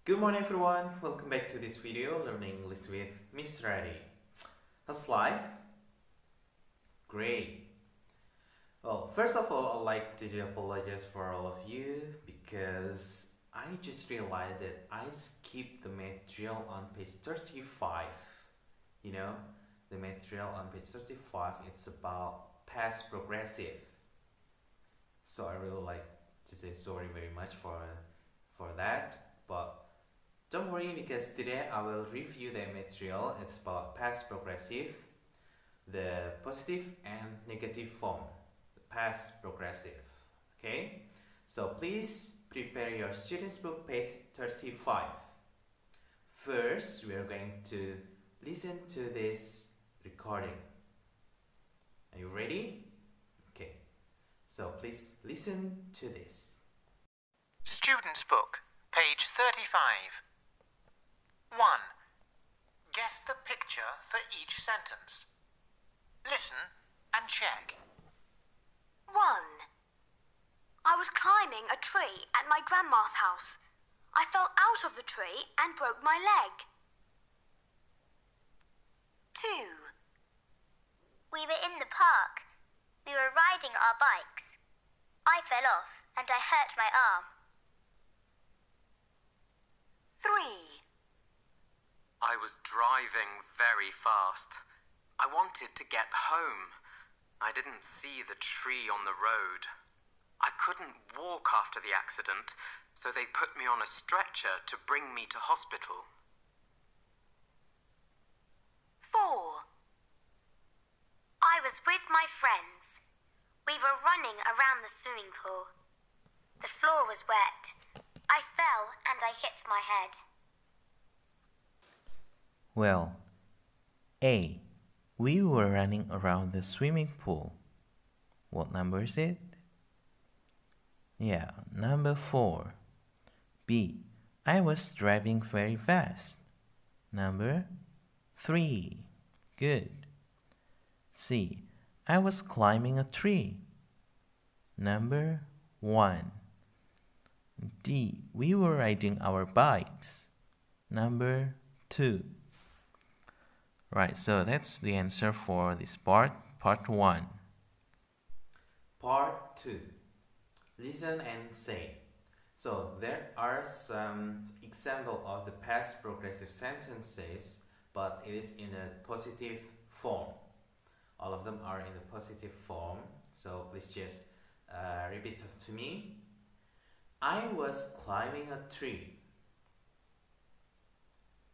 Good morning everyone, welcome back to this video learning English with Mr. Adi. How's life? Great. Well, first of all, I'd like to apologize for all of you because I just realized that I skipped the material on page 35. You know, the material on page 35, it's about past progressive. So I really like to say sorry very much for that, but don't worry because today I will review the material. It's about past progressive, the positive and negative form, the past progressive. Okay, so please prepare your student's book page 35. First, we are going to listen to this recording. Are you ready? Okay, so please listen to this. Student's book, page 35. 1. Guess the picture for each sentence. Listen and check. 1. I was climbing a tree at my grandma's house. I fell out of the tree and broke my leg. 2. We were in the park. We were riding our bikes. I fell off and I hurt my arm. 3. I was driving very fast. I wanted to get home. I didn't see the tree on the road. I couldn't walk after the accident, so they put me on a stretcher to bring me to hospital. 4. I was with my friends. We were running around the swimming pool. The floor was wet. I fell and I hit my head. Well, A. We were running around the swimming pool. What number is it? Yeah, number 4. B. I was driving very fast. Number 3. Good. C. I was climbing a tree. Number 1. D. We were riding our bikes. Number 2. Right, so that's the answer for this part 1. Part 2. Listen and say. So there are some example of the past progressive sentences, but it is in a positive form. All of them are in the positive form, so please just repeat after me. I was climbing a tree.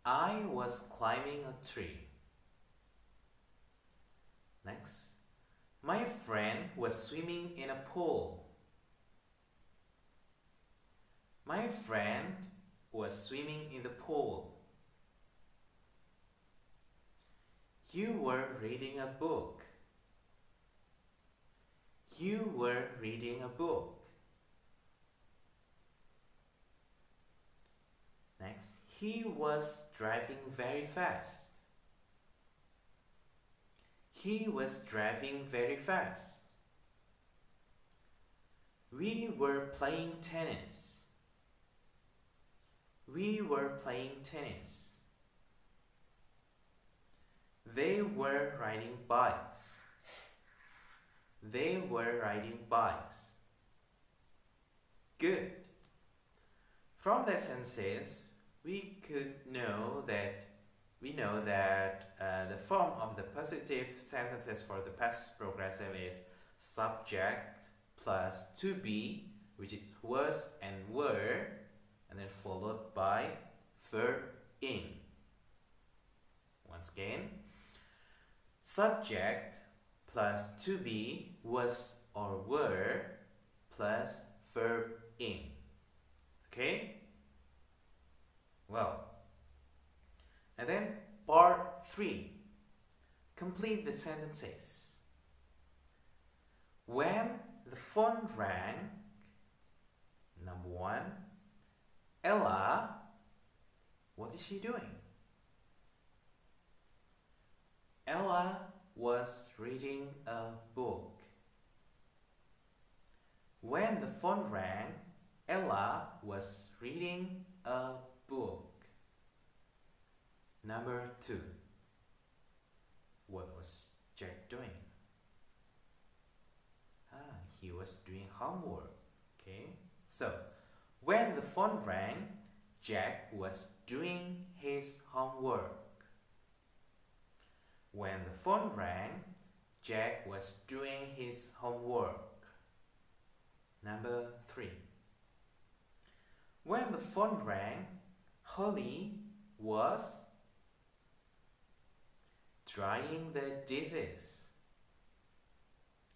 I was climbing a tree. Next, my friend was swimming in a pool. My friend was swimming in the pool. You were reading a book. You were reading a book. Next, he was driving very fast. He was driving very fast. We were playing tennis. We were playing tennis. They were riding bikes. They were riding bikes. Good. From the sentences, we know that the form of the positive sentences for the past progressive is subject plus to be, which is was and were, and then followed by verb in. Once again, subject plus to be, was or were, plus verb in. Okay? Well, and then part 3. Complete the sentences. When the phone rang, number 1, Ella, what is she doing? Ella was reading a book. When the phone rang, Ella was reading a workbook. Number 2. What was Jack doing? He was doing homework. Okay, so when the phone rang, Jack was doing his homework. When the phone rang, Jack was doing his homework. Number 3. When the phone rang, Holly was drying the dishes.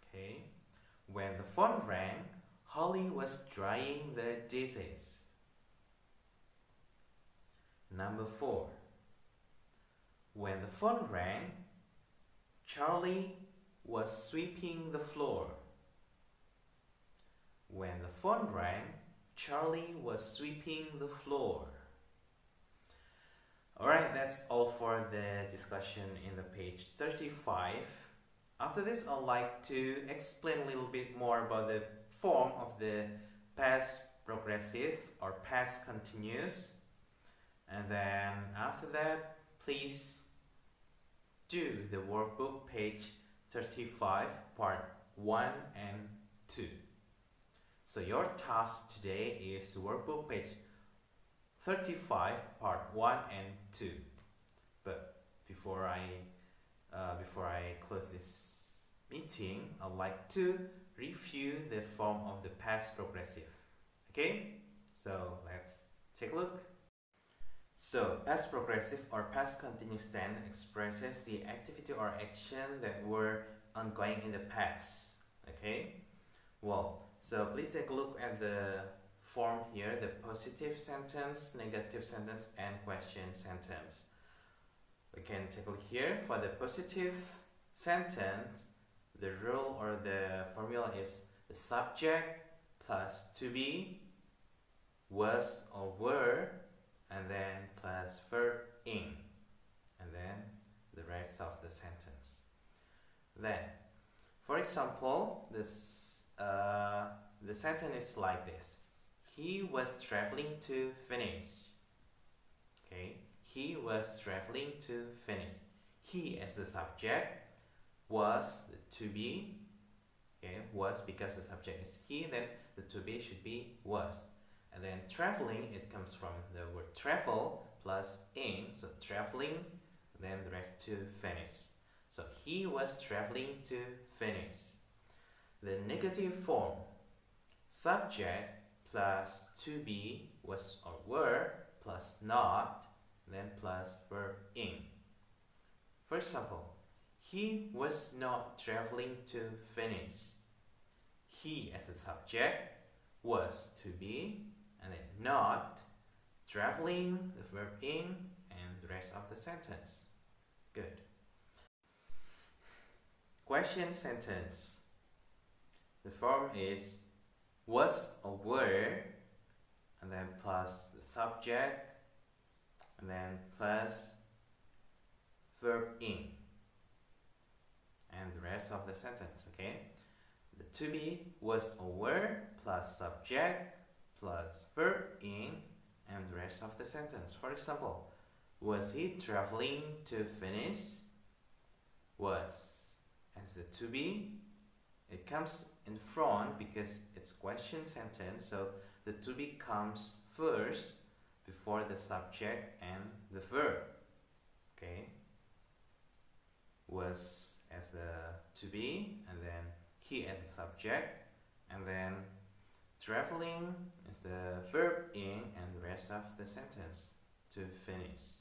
Okay. When the phone rang, Holly was drying the dishes. Number 4. When the phone rang, Charlie was sweeping the floor. When the phone rang, Charlie was sweeping the floor. Alright, that's all for the discussion in the page 35. After this, I'd like to explain a little bit more about the form of the past progressive or past continuous. And then after that, please do the workbook page 35, part 1 and 2. So your task today is workbook page 35, part 1 and 2. But before I close this meeting, I'd like to review the form of the past progressive. Okay, so let's take a look. So past progressive or past continuous tense expresses the activity or action that were ongoing in the past. Okay, well, so please take a look at the form here: the positive sentence, negative sentence, and question sentence. We can take a look here. For the positive sentence, the rule or the formula is the subject plus to be, was or were, and then plus verb in, and then the rest of the sentence. Then, for example, the sentence is like this: he was traveling to Venice. Okay, he was traveling to Venice. He as the subject, was the to be. Okay, was because the subject is he, then the to be should be was. And then traveling, it comes from the word travel plus in, so traveling, then the rest to Venice. So he was traveling to Venice. The negative form, subject plus to be, was or were, plus not, then plus verb in. For example, he was not traveling to Venice. He as the subject, was to be, and then not, traveling, the verb in, and the rest of the sentence. Good. Question sentence. The form is was or were, and then plus the subject, and then plus verb in, and the rest of the sentence. Okay, the to be, was or were, plus subject plus verb in, and the rest of the sentence. For example, was he traveling to Venice? Was as the to be, it comes in front because it's question sentence, so the to be comes first before the subject and the verb. Okay, was as the to be, and then he as the subject, and then traveling is the verb in, and the rest of the sentence, to finish.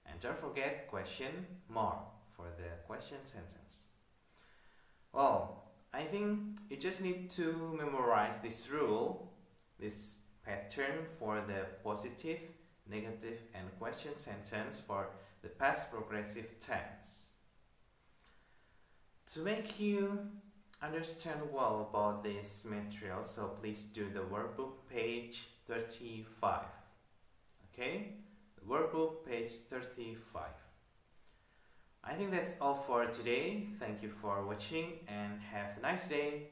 And don't forget question mark for the question sentence. Well, I think you just need to memorize this rule, this pattern for the positive, negative, and question sentence for the past progressive tense. To make you understand well about this material, so please do the workbook page 35. Okay, the workbook page 35. I think that's all for today. Thank you for watching and have a nice day.